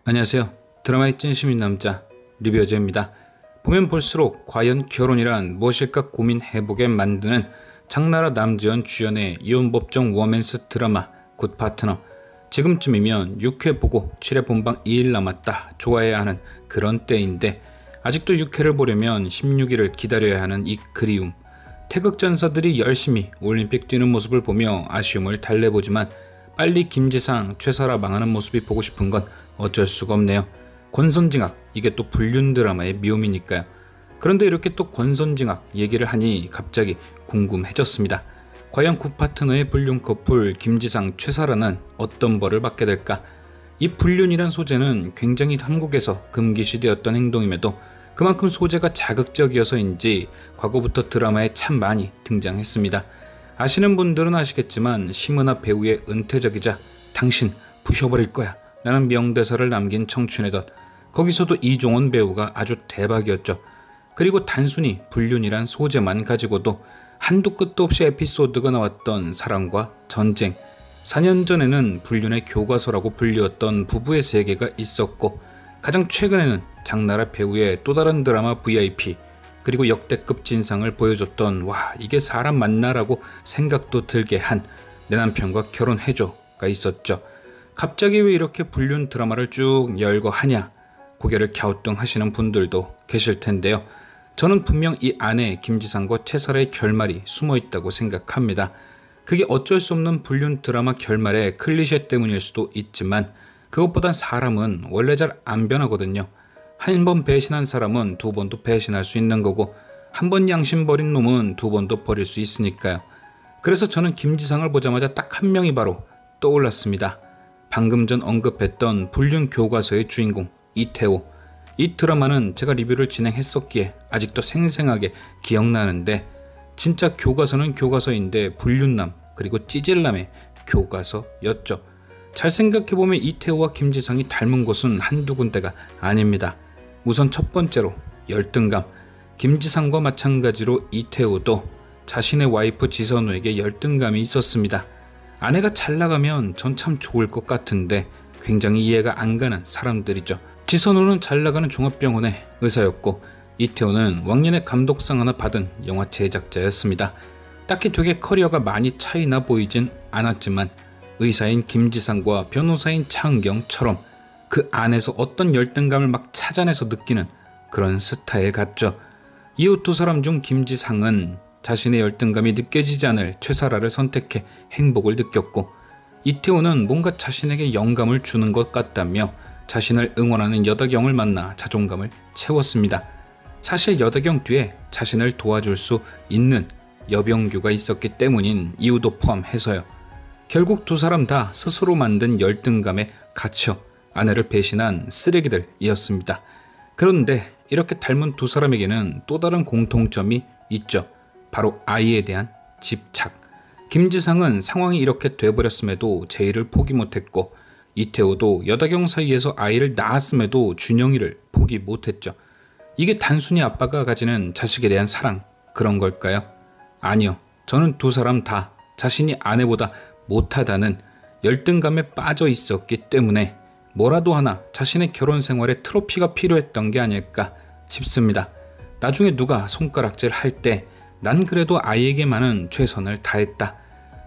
안녕하세요. 드라마의 찐심인 남자 리뷰어즈입니다. 보면 볼수록 과연 결혼이란 무엇일까 고민해보게 만드는 장나라 남지현 주연의 이혼법정 워맨스 드라마 굿파트너. 지금쯤이면 6회 보고 7회 본방 2일 남았다 좋아해야 하는 그런 때인데 아직도 6회를 보려면 16일을 기다려야 하는 이 그리움. 태극전사들이 열심히 올림픽 뛰는 모습을 보며 아쉬움을 달래보지만 빨리 김지상, 최설아 망하는 모습이 보고 싶은 건 어쩔 수가 없네요. 권선징악, 이게 또 불륜 드라마의 묘미니까요. 그런데 이렇게 또 권선징악 얘기를 하니 갑자기 궁금해졌습니다. 과연 굿파트너의 불륜 커플 김지상, 최설아는 어떤 벌을 받게 될까? 이 불륜이란 소재는 굉장히 한국에서 금기시되었던 행동임에도 그만큼 소재가 자극적이어서인지 과거부터 드라마에 참 많이 등장했습니다. 아시는 분들은 아시겠지만 심은하 배우의 은퇴작이자 당신 부셔버릴 거야 라는 명대사를 남긴 청춘의 덫, 거기서도 이종원 배우가 아주 대박이었죠. 그리고 단순히 불륜이란 소재만 가지고도 한도 끝도 없이 에피소드가 나왔던 사랑과 전쟁, 4년 전에는 불륜의 교과서라고 불리웠던 부부의 세계가 있었고, 가장 최근에는 장나라 배우의 또 다른 드라마 VIP, 그리고 역대급 진상을 보여줬던 와 이게 사람 맞나라고 생각도 들게 한 내 남편과 결혼해줘가 있었죠. 갑자기 왜 이렇게 불륜 드라마를 쭉 열거 하냐 고개를 갸우뚱하시는 분들도 계실 텐데요. 저는 분명 이 안에 김지상과 최설아의 결말이 숨어있다고 생각합니다. 그게 어쩔 수 없는 불륜 드라마 결말의 클리셰 때문일 수도 있지만 그것보단 사람은 원래 잘 안 변하거든요. 한 번 배신한 사람은 두 번도 배신할 수 있는 거고 한 번 양심 버린 놈은 두 번도 버릴 수 있으니까요. 그래서 저는 김지상을 보자마자 딱 한 명이 바로 떠올랐습니다. 방금 전 언급했던 불륜 교과서의 주인공 이태호. 이 드라마는 제가 리뷰를 진행했었기에 아직도 생생하게 기억나는데 진짜 교과서는 교과서인데 불륜남 그리고 찌질남의 교과서였죠. 잘 생각해보면 이태호와 김지상이 닮은 곳은 한두 군데가 아닙니다. 우선 첫 번째로 열등감. 김지상과 마찬가지로 이태호도 자신의 와이프 지선우에게 열등감이 있었습니다. 아내가 잘 나가면 전 참 좋을 것 같은데 굉장히 이해가 안 가는 사람들이죠. 지선우는 잘 나가는 종합병원의 의사였고 이태호는 왕년에 감독상 하나 받은 영화 제작자였습니다. 딱히 되게 커리어가 많이 차이나 보이진 않았지만 의사인 김지상과 변호사인 차은경처럼 그 안에서 어떤 열등감을 막 찾아내서 느끼는 그런 스타일 같죠. 이후 두 사람 중 김지상은 자신의 열등감이 느껴지지 않을 최설아를 선택해 행복을 느꼈고 이태호는 뭔가 자신에게 영감을 주는 것 같다며 자신을 응원하는 여다경을 만나 자존감을 채웠습니다. 사실 여다경 뒤에 자신을 도와줄 수 있는 여병규가 있었기 때문인 이유도 포함해서요. 결국 두 사람 다 스스로 만든 열등감에 갇혀 아내를 배신한 쓰레기들이었습니다. 그런데 이렇게 닮은 두 사람에게는 또 다른 공통점이 있죠. 바로 아이에 대한 집착. 김지상은 상황이 이렇게 돼버렸음에도 제의를 포기 못했고 이태호도 여다경 사이에서 아이를 낳았음에도 준영이를 포기 못했죠. 이게 단순히 아빠가 가지는 자식에 대한 사랑 그런 걸까요? 아니요. 저는 두 사람 다 자신이 아내보다 못하다는 열등감에 빠져 있었기 때문에 뭐라도 하나 자신의 결혼 생활에 트로피가 필요했던 게 아닐까 싶습니다. 나중에 누가 손가락질 할 때 난 그래도 아이에게만은 최선을 다했다.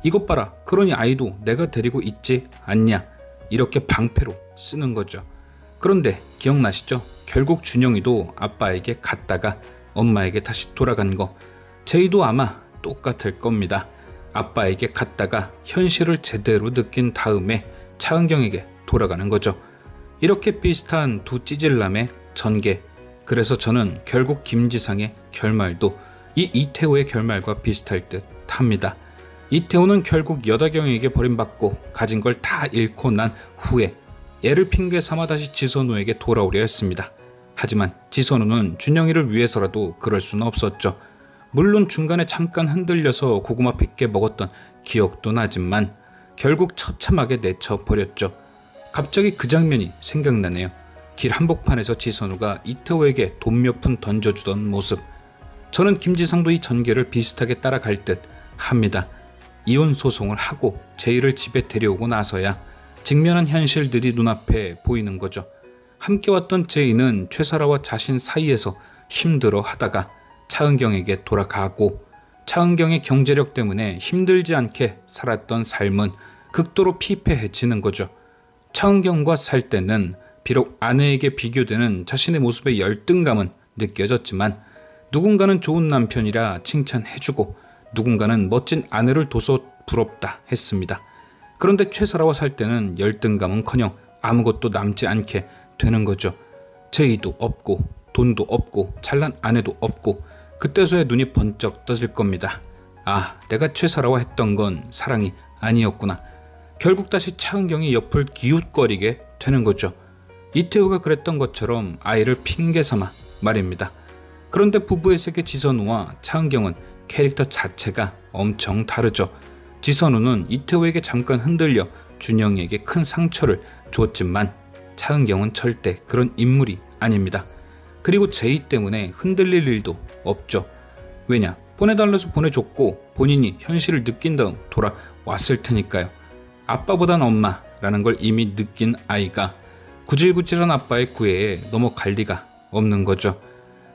이것 봐라. 그러니 아이도 내가 데리고 있지 않냐. 이렇게 방패로 쓰는 거죠. 그런데 기억나시죠? 결국 준영이도 아빠에게 갔다가 엄마에게 다시 돌아간 거. 제이도 아마 똑같을 겁니다. 아빠에게 갔다가 현실을 제대로 느낀 다음에 차은경에게 돌아가는 거죠. 이렇게 비슷한 두 찌질남의 전개. 그래서 저는 결국 김지상의 결말도 이 이태호의 결말과 비슷할 듯 합니다. 이태호는 결국 여다경에게 버림받고 가진 걸 다 잃고 난 후에 애를 핑계 삼아 다시 지선우에게 돌아오려 했습니다. 하지만 지선우는 준영이를 위해서라도 그럴 수는 없었죠. 물론 중간에 잠깐 흔들려서 고구마 100개 먹었던 기억도 나지만 결국 처참하게 내쳐버렸죠. 갑자기 그 장면이 생각나네요. 길 한복판에서 지선우가 이태호에게 돈 몇 푼 던져주던 모습. 저는 김지상도 이 전개를 비슷하게 따라갈 듯 합니다. 이혼 소송을 하고 제이를 집에 데려오고 나서야 직면한 현실들이 눈앞에 보이는 거죠. 함께 왔던 제이는 최사라와 자신 사이에서 힘들어 하다가 차은경에게 돌아가고, 차은경의 경제력 때문에 힘들지 않게 살았던 삶은 극도로 피폐해지는 거죠. 차은경과 살 때는 비록 아내에게 비교되는 자신의 모습의 열등감은 느껴졌지만, 누군가는 좋은 남편이라 칭찬해주고 누군가는 멋진 아내를 둬서 부럽다 했습니다. 그런데 최사라와 살 때는 열등감은커녕 아무것도 남지 않게 되는 거죠. 제의도 없고 돈도 없고 잘난 아내도 없고, 그때서야 눈이 번쩍 떠질 겁니다. 아, 내가 최사라와 했던 건 사랑이 아니었구나. 결국 다시 차은경이 옆을 기웃거리게 되는 거죠. 이태우가 그랬던 것처럼 아이를 핑계 삼아 말입니다. 그런데 부부의 세계 지선우와 차은경은 캐릭터 자체가 엄청 다르죠. 지선우는 이태우에게 잠깐 흔들려 준영이에게 큰 상처를 줬지만, 차은경은 절대 그런 인물이 아닙니다. 그리고 제이 때문에 흔들릴 일도 없죠. 왜냐? 보내달라서 보내줬고 본인이 현실을 느낀 다음 돌아왔을 테니까요. 아빠보단 엄마라는 걸 이미 느낀 아이가 구질구질한 아빠의 구애에 넘어갈 리가 없는 거죠.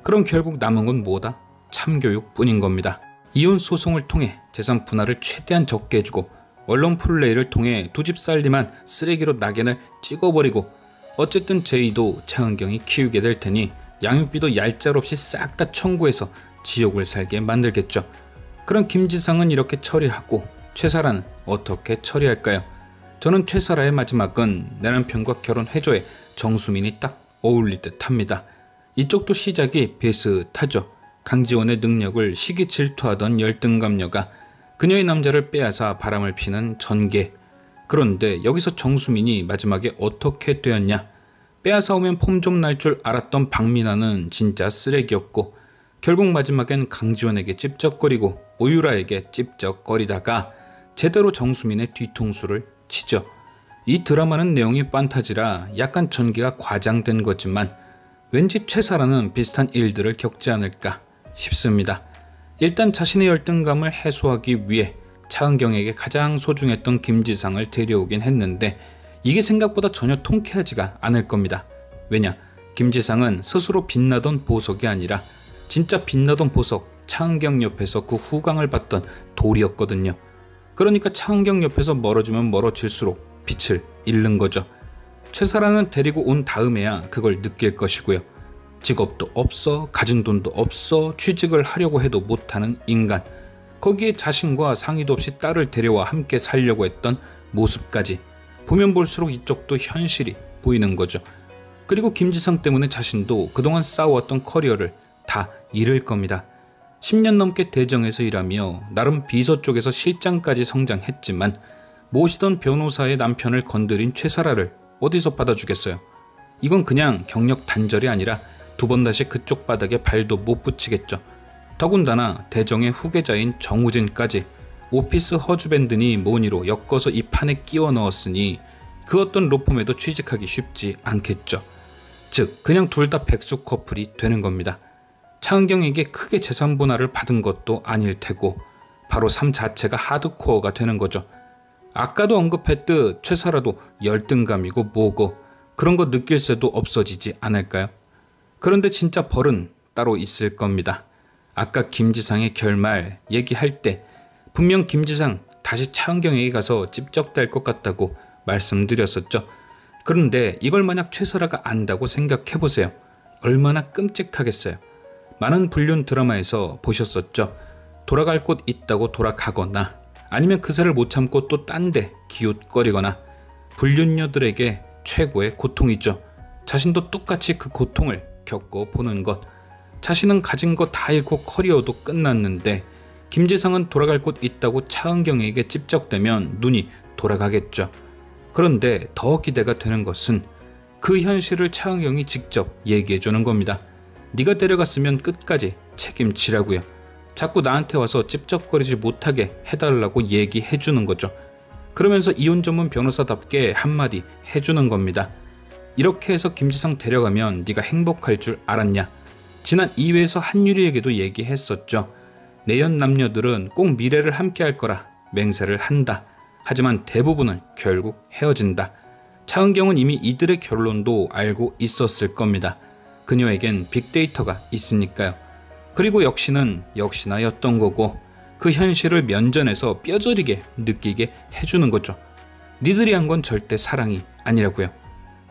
그럼 결국 남은 건 뭐다? 참교육뿐인 겁니다. 이혼 소송을 통해 재산 분할을 최대한 적게 해주고, 언론 플레이를 통해 두 집 살림한 쓰레기로 낙인을 찍어버리고, 어쨌든 제이도 차은경이 키우게 될 테니 양육비도 얄짤없이 싹 다 청구해서 지옥을 살게 만들겠죠. 그럼 김지상은 이렇게 처리하고 최사라는 어떻게 처리할까요? 저는 최사라의 마지막은 내 남편과 결혼해줘에 정수민이 딱 어울릴 듯 합니다. 이쪽도 시작이 비슷하죠. 강지원의 능력을 시기 질투하던 열등감녀가 그녀의 남자를 빼앗아 바람을 피는 전개. 그런데 여기서 정수민이 마지막에 어떻게 되었냐? 빼앗아 오면 폼 좀 날 줄 알았던 박민아는 진짜 쓰레기였고, 결국 마지막엔 강지원에게 찝쩍거리고 오유라에게 찝쩍거리다가 제대로 정수민의 뒤통수를 치죠. 이 드라마는 내용이 판타지라 약간 전개가 과장된 거지만 왠지 최사라는 비슷한 일들을 겪지 않을까 싶습니다. 일단 자신의 열등감을 해소하기 위해 차은경에게 가장 소중했던 김지상을 데려오긴 했는데, 이게 생각보다 전혀 통쾌하지가 않을 겁니다. 왜냐? 김지상은 스스로 빛나던 보석이 아니라 진짜 빛나던 보석 차은경 옆에서 그 후광을 받던 돌이었거든요. 그러니까 차은경 옆에서 멀어지면 멀어질수록 빛을 잃는 거죠. 최사라는 데리고 온 다음에야 그걸 느낄 것이고요. 직업도 없어, 가진 돈도 없어, 취직을 하려고 해도 못하는 인간, 거기에 자신과 상의도 없이 딸을 데려와 함께 살려고 했던 모습까지 보면 볼수록 이쪽도 현실이 보이는 거죠. 그리고 김지상 때문에 자신도 그동안 쌓아왔던 커리어를 다 잃을 겁니다. 10년 넘게 대정에서 일하며 나름 비서 쪽에서 실장까지 성장했지만 모시던 변호사의 남편을 건드린 최사라를 어디서 받아주겠어요. 이건 그냥 경력 단절이 아니라 두 번 다시 그쪽 바닥에 발도 못 붙이겠죠. 더군다나 대정의 후계자인 정우진까지 오피스 허즈밴드니 뭐니로 엮어서 이 판에 끼워 넣었으니 그 어떤 로펌에도 취직하기 쉽지 않겠죠. 즉 그냥 둘 다 백수 커플이 되는 겁니다. 차은경에게 크게 재산 분할을 받은 것도 아닐 테고 바로 삶 자체가 하드코어가 되는 거죠. 아까도 언급했듯 최사라도 열등감이고 뭐고 그런 거 느낄 새도 없어지지 않을까요? 그런데 진짜 벌은 따로 있을 겁니다. 아까 김지상의 결말 얘기할 때 분명 김지상 다시 차은경에게 가서 찝쩍댈 것 같다고 말씀드렸었죠. 그런데 이걸 만약 최사라가 안다고 생각해보세요. 얼마나 끔찍하겠어요. 많은 불륜 드라마에서 보셨었죠. 돌아갈 곳 있다고 돌아가거나 아니면 그새를 못 참고 또 딴 데 기웃거리거나, 불륜녀들에게 최고의 고통이죠. 자신도 똑같이 그 고통을 겪어보는 것. 자신은 가진 거 다 잃고 커리어도 끝났는데 김지상은 돌아갈 곳 있다고 차은경에게 찝적대면 눈이 돌아가겠죠. 그런데 더 기대가 되는 것은 그 현실을 차은경이 직접 얘기해주는 겁니다. 네가 데려갔으면 끝까지 책임지라고요. 자꾸 나한테 와서 찝쩍거리지 못하게 해달라고 얘기해주는 거죠. 그러면서 이혼 전문 변호사답게 한마디 해주는 겁니다. 이렇게 해서 김지상 데려가면 네가 행복할 줄 알았냐. 지난 2회에서 한유리에게도 얘기했었죠. 내연 남녀들은 꼭 미래를 함께 할 거라 맹세를 한다. 하지만 대부분은 결국 헤어진다. 차은경은 이미 이들의 결론도 알고 있었을 겁니다. 그녀에겐 빅데이터가 있으니까요. 그리고 역시나였던 거고 그 현실을 면전에서 뼈저리게 느끼게 해주는 거죠. 니들이 한 건 절대 사랑이 아니라고요.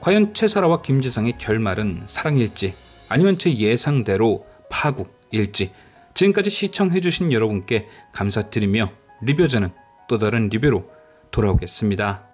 과연 최사라와 김지상의 결말은 사랑일지 아니면 제 예상대로 파국일지 지금까지 시청해주신 여러분께 감사드리며 리뷰저는 또 다른 리뷰로 돌아오겠습니다.